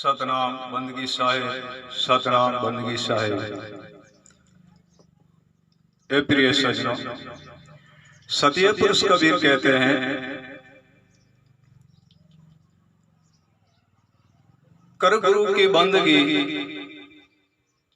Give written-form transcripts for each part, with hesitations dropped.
सतनाम बंदगी साहिब, सतनाम बंदगी साहिब। ए प्रिय सज्जनों, सतीय पुरुष कबीर कहते हैं, कर गुरु की बंदगी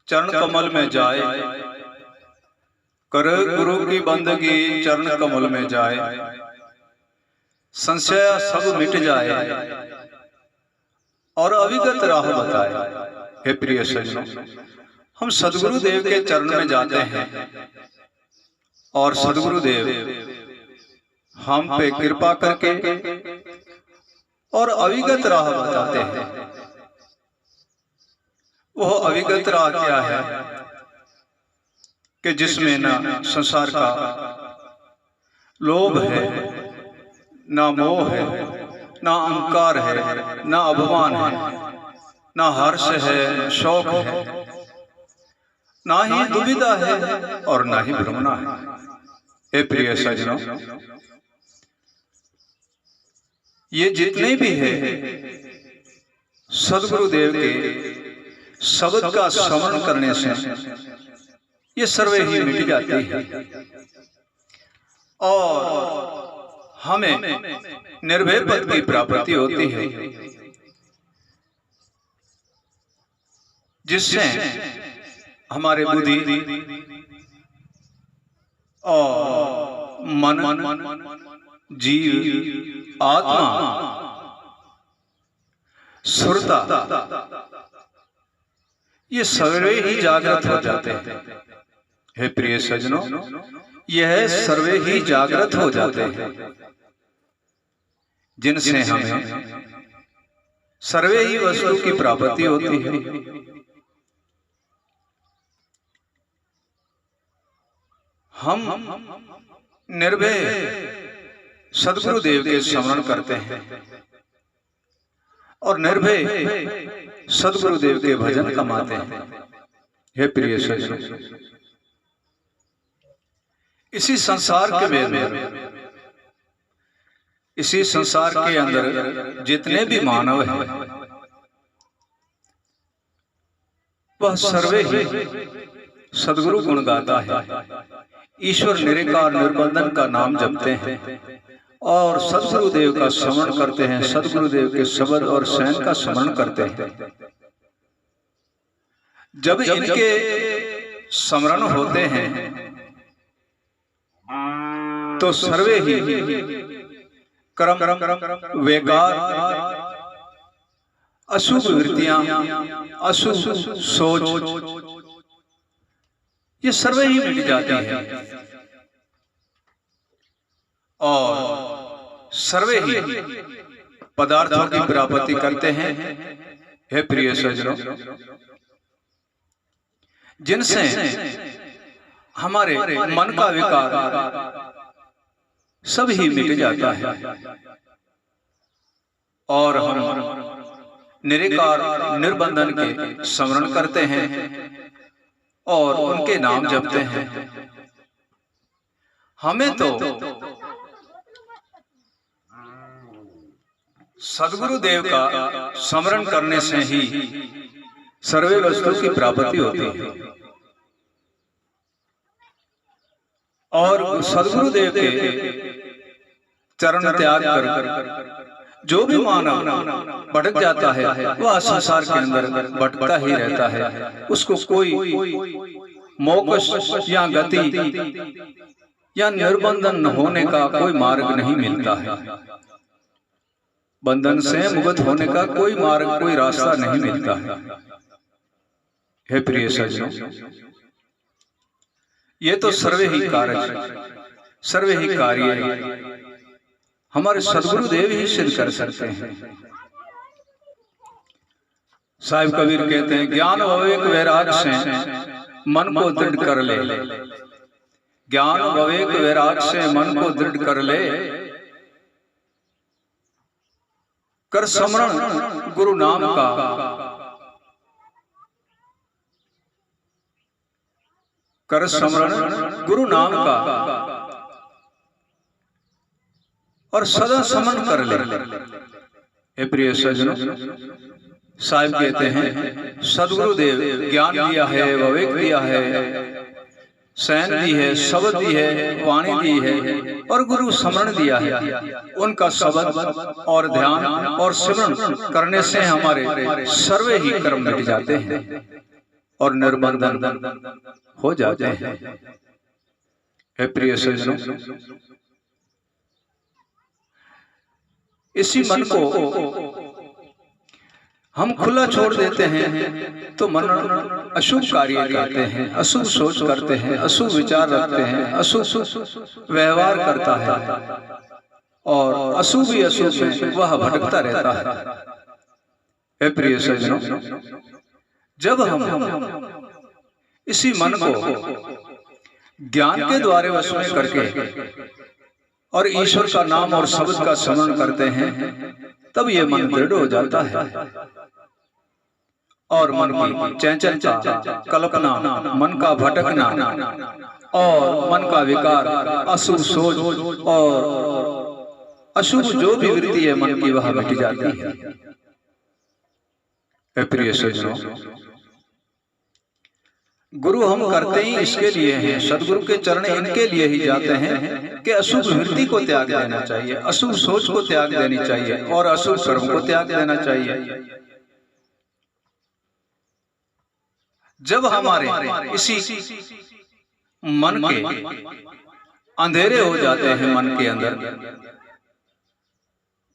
चरण कमल में जाए, कर गुरु की बंदगी चरण कमल में जाए, संशय सब मिट जाए और अविगत राह बताए। हे प्रिय सज्जनों, हम सदगुरु देव के चरण में जाते हैं और सदगुरु देव हम पे कृपा करके और अविगत राह बताते हैं। वह अविगत राह क्या है कि जिसमें ना संसार का लोभ है, ना मोह है, ना अहंकार है, ना अभिमान है, ना हर्ष है, शौक है, ना ही दुविधा है और ना ही भ्रमणा है। हे प्रिय सज्जनों, ये जितने भी है सदगुरुदेव के शब्द का श्रवण करने से ये सर्वे ही मिट जाती है और हमें निर्भय पद की प्राप्ति होती है, जिससे हमारे बुद्धि और मन, जीव, आत्मा, सुरता ये सर्वे ही जागृत हो जाते हैं। हे प्रिय सज्जनों, यह सर्वे ही जागृत हो जाते हैं, जिनसे हमें सर्वे ही वस्तु की प्राप्ति होती है। हम निर्भय सदगुरु देव के स्मरण करते हैं और निर्भय सदगुरु देव के भजन कमाते हैं। हे प्रिय सज्जनों, इसी संसार के में, इसी संसार के अंदर जितने भी मानव हैं, वह सर्वे ही सदगुरु गुण गाता है, ईश्वर निराकार निर्बंधन का नाम जपते हैं और सदगुरुदेव का स्मरण करते हैं, सदगुरुदेव के शब्द और शयन का स्मरण करते हैं। जब इनके स्मरण होते हैं तो सर्वे ही कर्म, वेगार, अशुभ वृत्तियां, अशुभ सोच ये सर्वे ही मिट जाती हैं और सर्वे ही पदार्थों की प्राप्ति करते हैं। हे प्रिय सज्जनों, जिनसे हमारे मन का विकार सब ही मिट जाता है और हम निराकार निर्बंधन के स्मरण करते हैं और उनके नाम जपते हैं। हमें तो सदगुरु देव का स्मरण करने से ही सर्वे वस्तु की प्राप्ति होती है और सदगुरु देव के चरण त्याग कर जो भी मानव भटक जाता है, वह संसार के अंदर भटकता ही रहता है। उसको कोई मोक्ष या गति या निर्बंधन होने का कोई मार्ग नहीं मिलता है। बंधन से मुक्त होने का कोई मार्ग, कोई रास्ता नहीं मिलता है। हे प्रिय सज्जनों, ये तो सर्वे ही कार्य, सर्वे ही कार्य हमारे सदगुरु देव ही सिद्ध कर सकते हैं। साहिब कबीर कहते हैं, ज्ञान विवेक वैराग से मन को दृढ़ कर ले, ज्ञान विवेक वैराग से मन को दृढ़ कर ले, कर स्मरण गुरु नाम का, कर स्मरण गुरु नाम का और सदा स्मरण कर ले। हे प्रिय सज्जनों, साहिब कहते हैं सदगुरुदेव ज्ञान दिया है, विवेक दिया है, सैन दी है, शब्द दी है, वाणी दी है और गुरु स्मरण दिया है। उनका शब्द और ध्यान और स्मरण करने से हमारे सर्वे ही कर्म मिट जाते हैं और निर्बंधन हो जाते हैं। हे प्रिय सज्जनों, इसी मन को हम खुला छोड़ देते हैं तो मन अशुभ कार्य करते हैं, अशुभ सोच करते हैं, अशुभ विचार रखते हैं, अशुभ व्यवहार करता है और अशुभ ही अशुभ में वह भटकता रहता है। हे प्रिय सज्जनों, जब हम इसी मन को ज्ञान के द्वारे वश में करके और ईश्वर का नाम और शब्द का स्मरण करते हैं, तब ये मन दृढ़ हो जाता है और मन की चंचलता, कल्पना, मन का भटकना और मन का विकार, अशुभ सोच और अशुभ जो भी वृत्ति है मन की, वह मिट जाती है। प्रिय सज्जनों, गुरु हम करते ही इसके लिए हैं, सदगुरु के चरण इनके लिए ही जाते हैं कि अशुभ वृत्ति को त्याग देना चाहिए, अशुभ सोच को त्याग देनी चाहिए और अशुभ कर्म को त्याग देना चाहिए। जब हमारे इसी मन के अंधेरे हो जाते हैं मन के अंदर,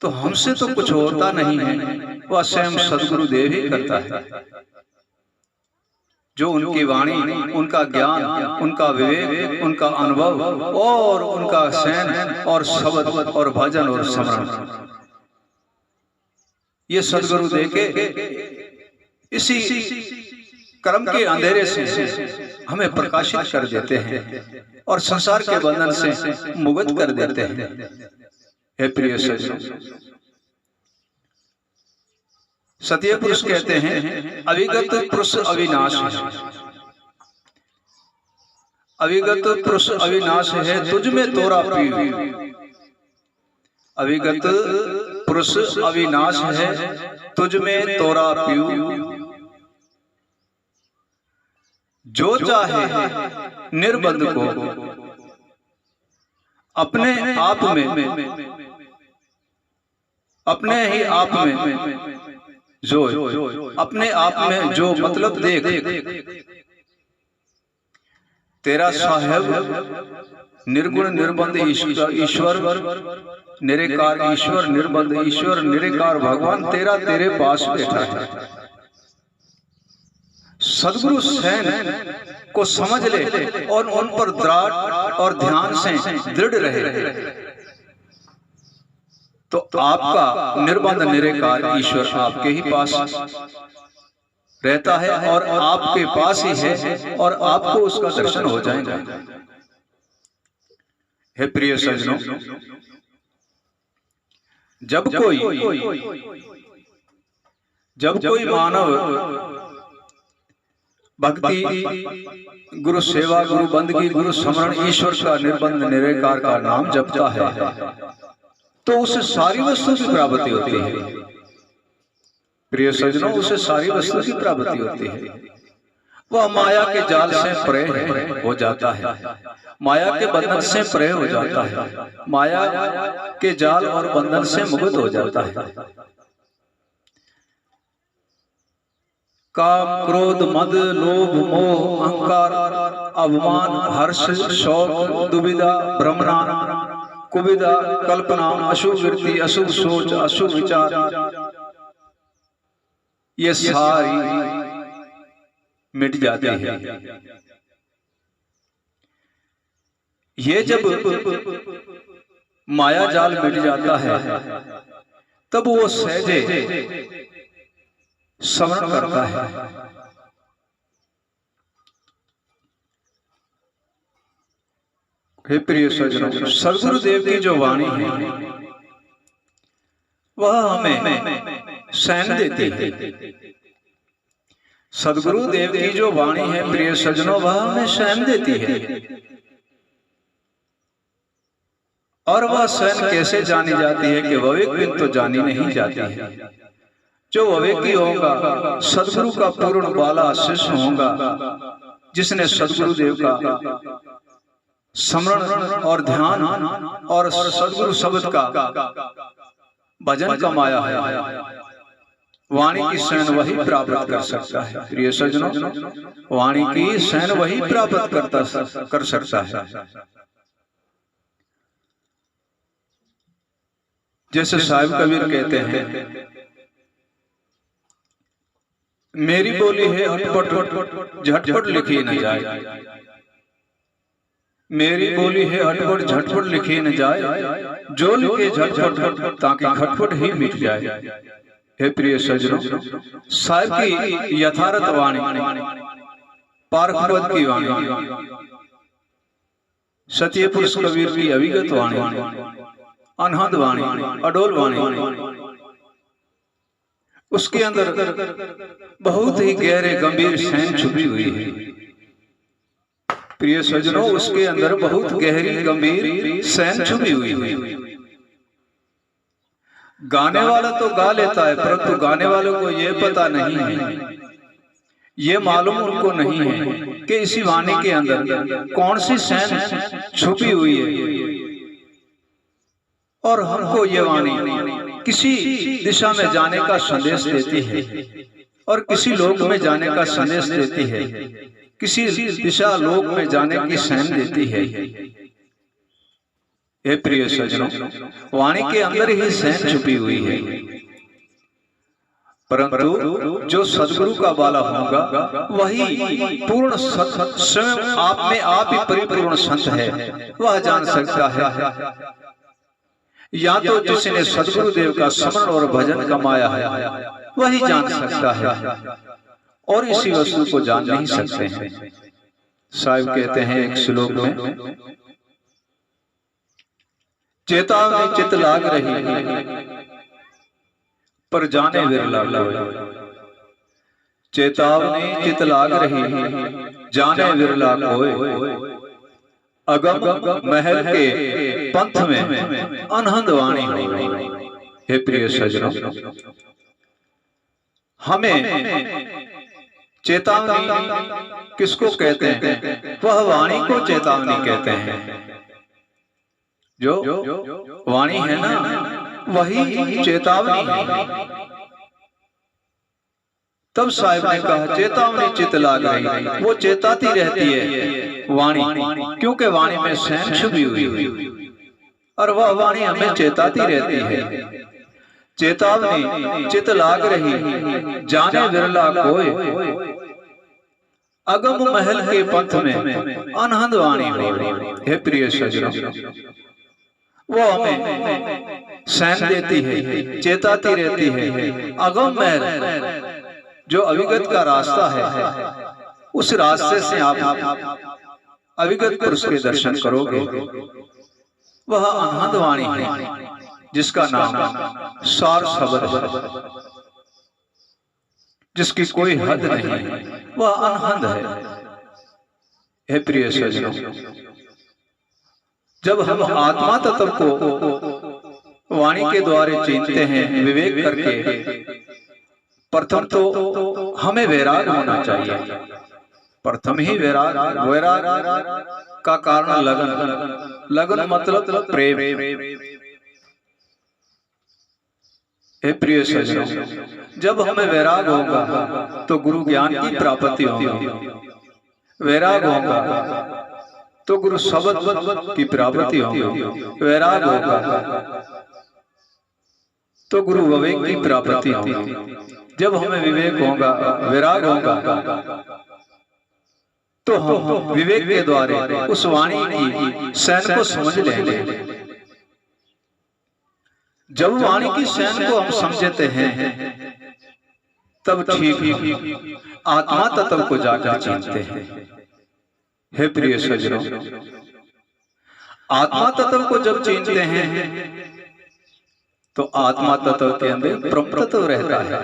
तो हमसे तो कुछ होता नहीं है, वह स्वयं सदगुरुदेव ही करता है। जो उनकी वाणी, उनका ज्ञान, उनका विवेक, उनका अनुभव और उनका सैन और शब्द और भजन और स्मरण, ये सदगुरु दे के इसी कर्म के अंधेरे से हमें प्रकाशित कर देते हैं और संसार के बंधन से मुक्त कर देते हैं। हे प्रिय सज्जनों, सत्य पुरुष कहते हैं अविगत पुरुष अविनाश है, अविगत पुरुष अविनाश है, तुझ में तोरा पीऊ। अविगत पुरुष अविनाश है, तुझ में तोरा पीऊ। जो चाहे निर्बंध को अपने आप में, अपने ही आप में, जो अपने आप में जो मतलब देख, तेरा साहेब निर्गुण निर्बंध ईश्वर निराकार, ईश्वर निर्बंध ईश्वर निराकार भगवान तेरा तेरे पास बैठा है। सदगुरु सैन को समझ ले और उन पर दृढ़ और ध्यान से दृढ़ रहे, तो आपका निर्बंध निराकार ईश्वर आपके ही पास रहता है और आपके पास ही है और आपको उसका दर्शन हो जाएगा। हे प्रिय सज्जनों, जब कोई मानव भक्ति, गुरु सेवा, गुरु बंदगी, गुरु स्मरण, ईश्वर का निर्बंध निराकार का नाम जपता है, तो उसे सारी वस्तु की प्राप्ति होती है। प्रिय सज्जनों, उसे सारी वस्तु की प्राप्ति होती है। वह माया के जाल से परे हो जाता है, माया के बंधन से परे हो जाता है, माया के जाल और बंधन से मुक्त हो जाता है। काम, क्रोध, मद, लोभ, मोह, अहंकार, अभिमान, हर्ष, शौक, दुविधा, भ्रमणा, कुविदा, कल्पना, अशुभ वृत्ति, अशुभ सोच, अशुभ विचार, ये सारी मिट जाती है। ये जब माया जाल मिट जाता है, तब वो सहजे स्मरण करता है। हे प्रिय सज्जनों, सदगुरुदेव की जो वाणी है वह हमें सैन देती है। सदगुरुदेव की जो वाणी है प्रिय सज्जनों, वह हमें सैन देती है। और वह सैन कैसे जानी जाती है कि विवेक बिन तो जानी नहीं जाती है। जो अवेकी होगा सदगुरु का पूर्ण बाला शिष्य होगा, जिसने सदगुरु देव का स्मरण और ध्यान और सदगुरु शब्द का भजन कमाया है, वाणी की शरण वही प्राप्त कर सकता है। प्रिय सज्जनों, वाणी की शरण वही प्राप्त कर सकता है। जैसे साहिब कबीर कहते हैं, मेरी बोली है अटपट झटपट लिखी न जाए, मेरी बोली है अटपट झटपट लिखी न जाए, जो लिखे झटपट ताकि खटपट ही मिट जाए। हे प्रिय सज्जनों, साहिब की यथार्थ वाणी, पारखवत की वाणी, सत्य पुरुष कबीर की अविगत वाणी, अनहद वाणी, अडोल वाणी, उसके अंदर बहुत ही गहरे गंभीर शैन छुपी हुई है। प्रिय सज्जनों, उसके अंदर बहुत गहरी गंभीर शैन छुपी हुई है। गाने वाला तो गा लेता है, परंतु गाने वालों को यह पता नहीं है, ये मालूम उनको नहीं है कि इसी वाणी के अंदर कौन सी शैन छुपी हुई है। और हमको ये वाणी किसी दिशा में जाने का संदेश देती है और किसी लोक में जाने का संदेश देती है, किसी दिशा लोक में जाने की शैन देती है। हे प्रिय सज्जनों, वाणी के अंदर ही शैन छुपी हुई है, परंतु जो सदगुरु का बाला होगा वही पूर्ण स्वयं आप में आप ही परिपूर्ण संत है, वह जान सकता है। या तो जिसने सदगुरु देव का स्मरण और भजन कमाया है वही जान सकता है, और इसी वस्तु को जान नहीं सकते हैं। साहिब कहते हैं एक श्लोक में, चेतावनी चित लाग रही पर जाने विरला कोय, चेतावनी चित लाग रही जाने विरला कोय, अगम महल के पंथ में अनहद वाणी हो। हे प्रिय सज्जनों, हमें चेतावनी किसको कहते हैं? वह वाणी को चेतावनी कहते हैं। जो वाणी है ना, वही चेतावनी है। तब साहिब ने कहा चेतावनी चित लाग रही, वो चेताती रहती है वाणी, क्योंकि वाणी में शैन छुपी हुई और वह वाणी हमें चेताती रहती है। चेतावनी चित लाग रही जाने विरला कोय, अगम महल के पंथ में अनहद वाणी हो। हे प्रिय सज्जनों, वो हमें शैन देती है, चेताती रहती है। अगम महल जो अविगत का रास्ता है, उस रास्ते से आप अविगत पुरुष के दर्शन करोगे। वह अनहद वाणी है जिसका नाम सार शब्द है, जिसकी कोई हद नहीं है, वह अनहद है। हे प्रिय सज्जनों, जब हम आत्मा तत्व को वाणी के द्वारा चिन्हते हैं विवेक करके, प्रथम तो हमें वैराग होना चाहिए। प्रथम ही वैराग, वैराग का कारण लगन, लगन मतलब प्रेम। हे प्रिय सज्जनों, जब हमें वैराग होगा तो गुरु ज्ञान की प्राप्ति होगी, वैराग होगा तो गुरु शब्द की प्राप्ति होगी, वैराग होगा तो गुरु विवेक की प्राप्ति होगी। जब हमें विवेक होगा, वैराग होगा, तो हम विवेक के द्वारा उस वाणी की शैन को समझ लेंगे। जब वाणी की शैन को हम समझते हैं, तब ठीक आत्मा तत्व को जाकर चिन्हते हैं। हे प्रिय सज्जनों, आत्मा तत्व को जब चिन्हते हैं तो आत्मा तत्व के अंदर ब्रह्म तत्व रहता है।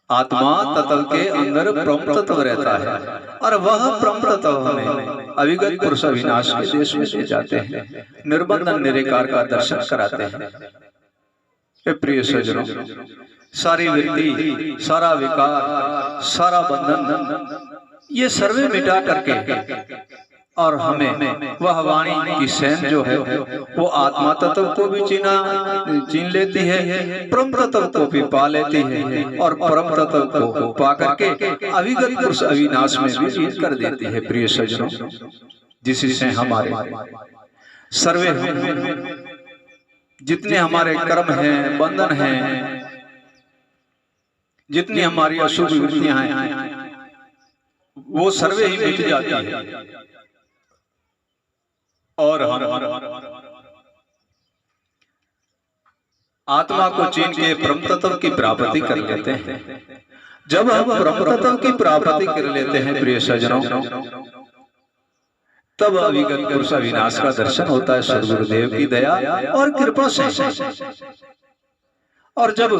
आत्मा तत्व के अंदर ब्रह्म तत्व रहता है, और वह ब्रह्म तत्व हमें अविगत पुरुष अविनाश के देश में ले जाते हैं, निर्बंधन निराकार का दर्शन कराते हैं। हे प्रिय सज्जनों, सारी वृत्ति, सारा विकार, सारा बंधन ये सर्वे मिटा करके और हमें वह वाणी की सेन जो है वो आत्मा तत्व को भी छीन लेती है, परम तत्व को भी पा लेती है और परम तत्व को पा करके अविगत पुरुष अविनाश में भी लीन कर देती है। प्रिय सज्जनों, जिससे हमारे सर्वे जितने हमारे कर्म हैं, बंधन हैं, जितनी हमारी अशुभ वृत्तियां हैं, वो सर्वे ही मिट जाती है और हम आत्मा को छीन के परम तत्व की प्राप्ति कर लेते हैं। जब हम परम तत्व की प्राप्ति कर लेते हैं प्रिय सज्जनों, तब अविगत पुरुष अविनाश का दर्शन होता है सद्गुरुदेव की दया और कृपा से। और जब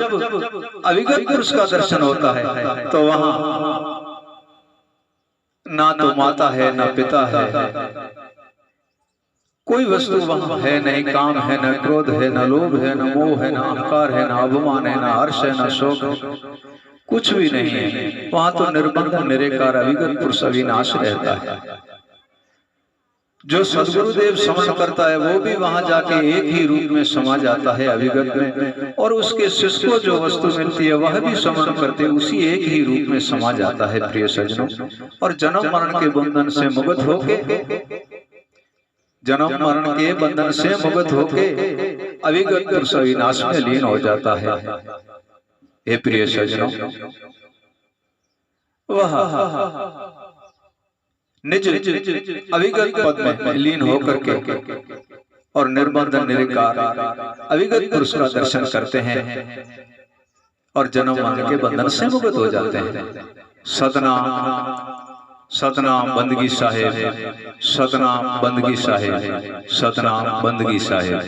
अविगत पुरुष का दर्शन होता है तो वहां ना तो माता है, ना पिता है, कोई वस्तु वहां है नहीं, काम है, न क्रोध है, न लोभ है, न मोह है, न अहंकार है, न अभिमान है, न हर्ष है, न शोक है, कुछ भी नहीं है। वहां तो निर्बंध निरेकार अविगत पुरुष अविनाश रहता है। जो सद्गुरुदेव समन करता है वो भी वहां जाके एक ही रूप में समा जाता है अविगत में, और उसके शिष्य को जो वस्तु मिलती है वह भी समन करते उसी एक ही रूप में समा जाता है। प्रिय सज्जनों, और जन्म मरण के बंधन से मुक्त होके, जन्म मरण के बंधन से मुक्त होके अविगत पुरुष अविनाश में लीन हो जाता है। हे प्रिय सज्जनों, वह निज अविगत पद में लीन होकर के और निर्बंधन निराकार अविगत पुरुष का दर्शन करते हैं और जन्म मरण के बंधन से मुक्त हो जाते हैं। सतनाम सतनाम बंदगी साहेब, सतनाम बंदगी साहेब, सतनाम बंदगी साहेब।